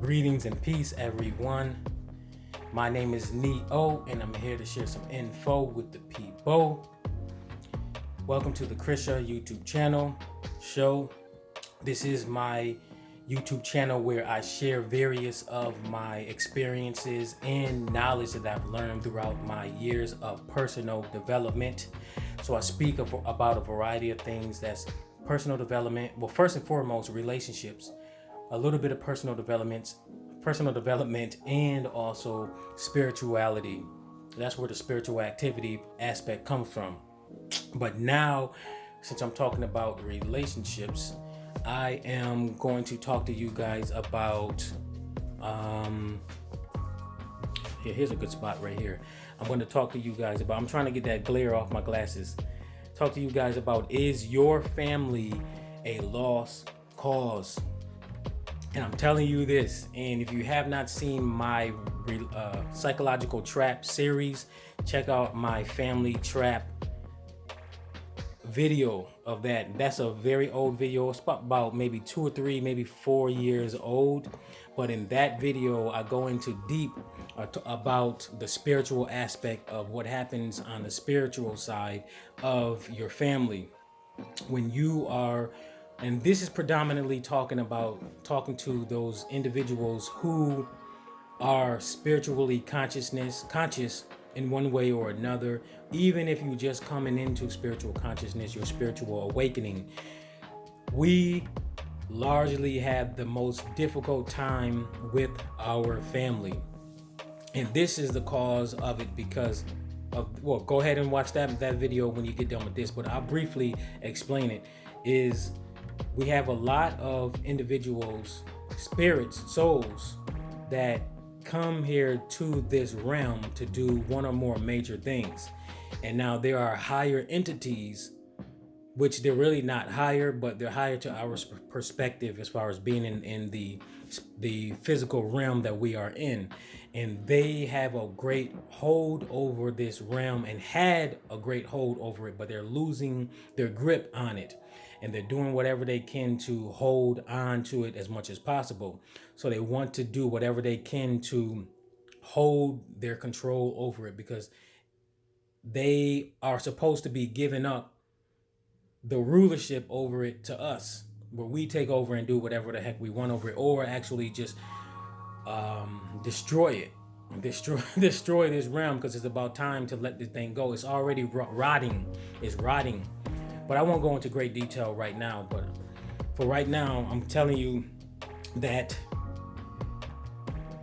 Greetings and peace, everyone. My name is Neo, and I'm here to share some info with the people. Welcome to the C.R.S.A YouTube channel show. This is my YouTube channel where I share various of my experiences and knowledge that I've learned throughout my years of personal development. So I speak about a variety of things that's personal development. Well, first and foremost, relationships. A little bit of personal development, and also spirituality. That's where the spiritual activity aspect comes from. But now, since I'm talking about relationships, I am going to talk to you guys about here's a good spot right here. I'm going to talk to you guys about, I'm trying to get that glare off my glasses. Talk to you guys about, is your family a lost cause? And I'm telling you this, and if you have not seen my psychological trap series, check out my family trap video of that. That's a very old video. It's about maybe 2 or 3, maybe 4 years old. But in that video, I go into deep about the spiritual aspect of what happens on the spiritual side of your family when you are. And this is predominantly talking to those individuals who are spiritually conscious in one way or another. Even if you just coming into spiritual consciousness, your spiritual awakening, we largely have the most difficult time with our family. And this is the cause of it because of, well, go ahead and watch that video when you get done with this, but I'll briefly explain it. Is we have a lot of individuals, spirits, souls that come here to this realm to do one or more major things. And now there are higher entities, which they're really not higher, but they're higher to our perspective as far as being in the physical realm that we are in. And they have a great hold over this realm and had a great hold over it, but they're losing their grip on it. And they're doing whatever they can to hold on to it as much as possible. So they want to do whatever they can to hold their control over it, because they are supposed to be giving up the rulership over it to us, where we take over and do whatever the heck we want over it, or actually just destroy it. Destroy this realm, because it's about time to let this thing go. It's already rotting. It's rotting. But I won't go into great detail right now. But for right now, I'm telling you that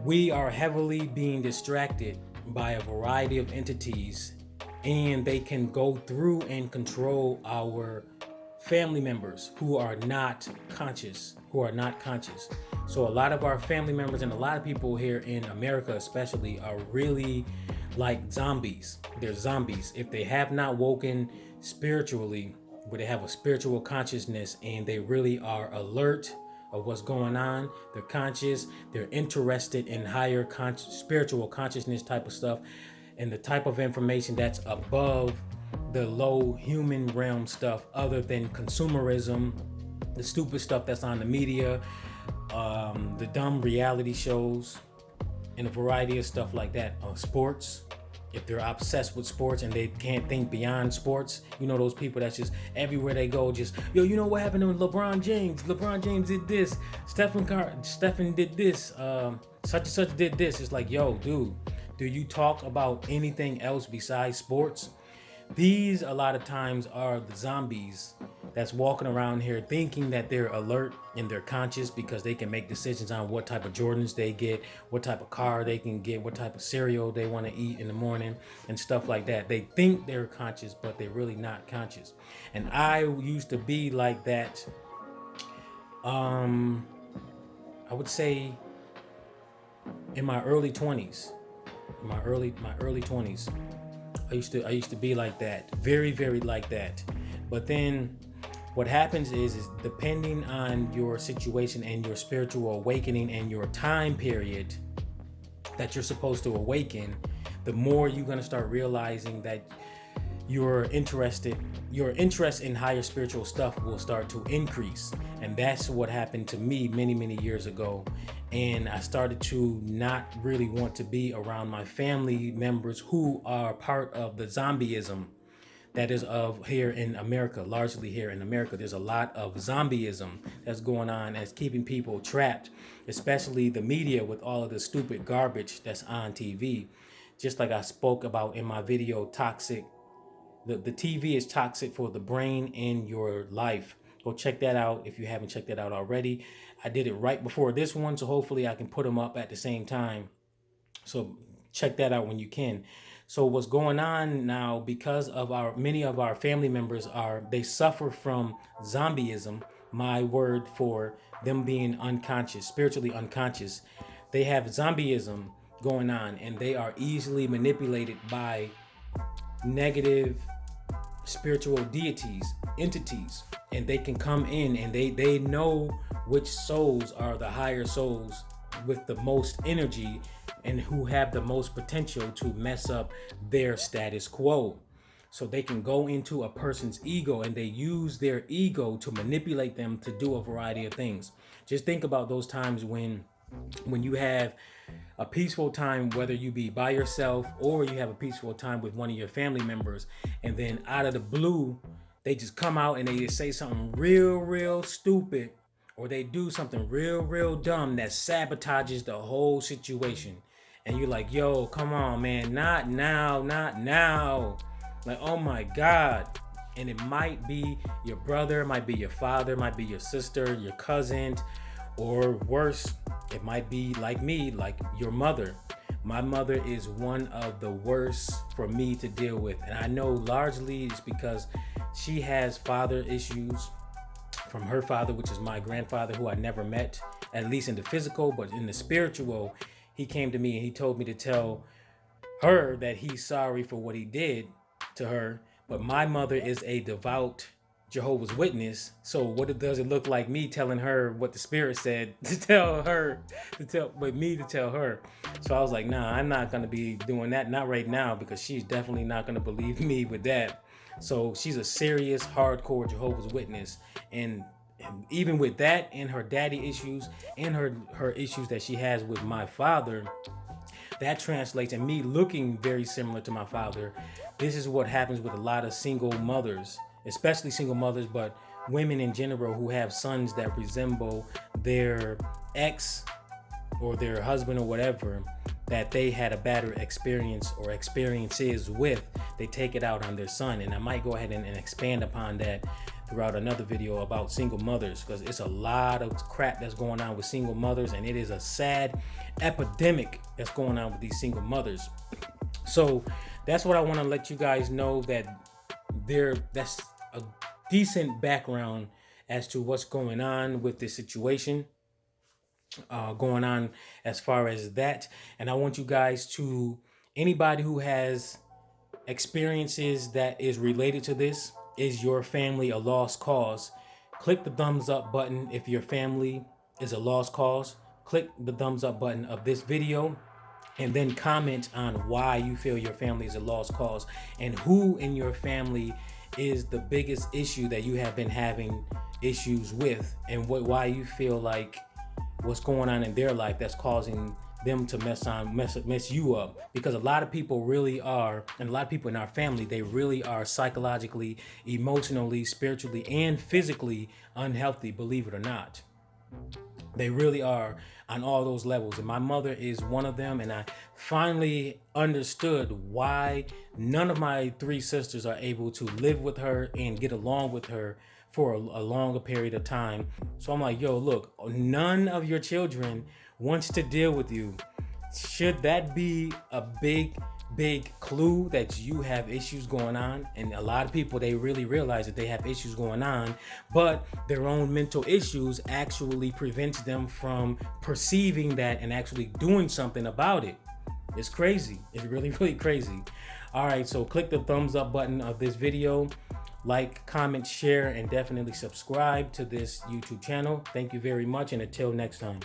we are heavily being distracted by a variety of entities, and they can go through and control our family members who are not conscious. So a lot of our family members and a lot of people here in America especially are really like zombies. They're zombies. If they have not woken spiritually, where they have a spiritual consciousness and they really are alert of what's going on, they're conscious, they're interested in higher spiritual consciousness type of stuff, and the type of information that's above the low human realm stuff, other than consumerism, the stupid stuff that's on the media, the dumb reality shows, and a variety of stuff like that. Sports, if they're obsessed with sports and they can't think beyond sports, you know, those people that's just everywhere they go, just, yo, you know what happened to LeBron James? LeBron James did this. Stephen did this. Such and such did this. It's like, yo, dude, do you talk about anything else besides sports? These a lot of times are the zombies that's walking around here thinking that they're alert and they're conscious because they can make decisions on what type of Jordans they get, what type of car they can get, what type of cereal they want to eat in the morning and stuff like that. They think they're conscious, but they're really not conscious. And I used to be like that. I would say in my early 20s. My early 20s. I used to be like that, very, very like that. But then what happens is depending on your situation and your spiritual awakening and your time period that you're supposed to awaken, the more you're going to start realizing that your interest in higher spiritual stuff will start to increase. And that's what happened to me many, many years ago. and I started to not really want to be around my family members who are part of the zombieism that is of here in America. Largely here in America, there's a lot of zombieism that's going on, that's keeping people trapped, especially the media with all of the stupid garbage that's on TV. Just like I spoke about in my video, toxic. The TV is toxic for the brain and your life. Go check that out if you haven't checked that out already. I did it right before this one, so hopefully I can put them up at the same time. So check that out when you can. So what's going on now, because of our many of our family members are, they suffer from zombieism, my word for them being unconscious, spiritually unconscious. They have zombieism going on, and they are easily manipulated by negative spiritual deities, entities, and they can come in and they know which souls are the higher souls with the most energy and who have the most potential to mess up their status quo. So they can go into a person's ego and they use their ego to manipulate them to do a variety of things. Just think about those times when you have a peaceful time, whether you be by yourself or you have a peaceful time with one of your family members, and then out of the blue, they just come out and they just say something real stupid, or they do something real dumb that sabotages the whole situation. And you're like, yo, come on, man, not now, not now. Like, oh my God. And it might be your brother, might be your father, might be your sister, your cousin, or worse, it might be like me, like your mother. My mother is one of the worst for me to deal with. And I know largely it's because she has father issues from her father, which is my grandfather, who I never met, at least in the physical, but in the spiritual, he came to me and he told me to tell her that he's sorry for what he did to her. But my mother is a devout Jehovah's Witness. So what does it look like me telling her what the Spirit said to tell her, but me to tell her? So I was like, nah, I'm not gonna be doing that, not right now, because she's definitely not gonna believe me with that. So she's a serious, hardcore Jehovah's Witness, and even with that, and her daddy issues, and her issues that she has with my father, that translates, and me looking very similar to my father. This is what happens with a lot of single mothers, especially single mothers, but women in general who have sons that resemble their ex or their husband or whatever that they had a bad experience or experiences with. They take it out on their son. And I might go ahead and expand upon that throughout another video about single mothers, because it's a lot of crap that's going on with single mothers, and it is a sad epidemic that's going on with these single mothers. So that's what I want to let you guys know, that that's a decent background as to what's going on with this situation going on as far as that. And I want you guys to, anybody who has experiences that is related to this, is your family a lost cause, click the thumbs up button. If your family is a lost cause, click the thumbs up button of this video, and then comment on why you feel your family is a lost cause, and who in your family is the biggest issue that you have been having issues with, and why you feel like what's going on in their life that's causing them to mess you up. Because a lot of people really are, and a lot of people in our family, they really are psychologically, emotionally, spiritually, and physically unhealthy, believe it or not. They really are on all those levels. And my mother is one of them. And I finally understood why none of my three sisters are able to live with her and get along with her for a longer period of time. So I'm like, yo, look, none of your children wants to deal with you. Should that be a big clue that you have issues going on? And a lot of people, they really realize that they have issues going on, but their own mental issues actually prevents them from perceiving that and actually doing something about it. It's crazy. It's really crazy. All right, so click the thumbs up button of this video, like, comment, share, and definitely subscribe to this YouTube channel. Thank you very much, and until next time.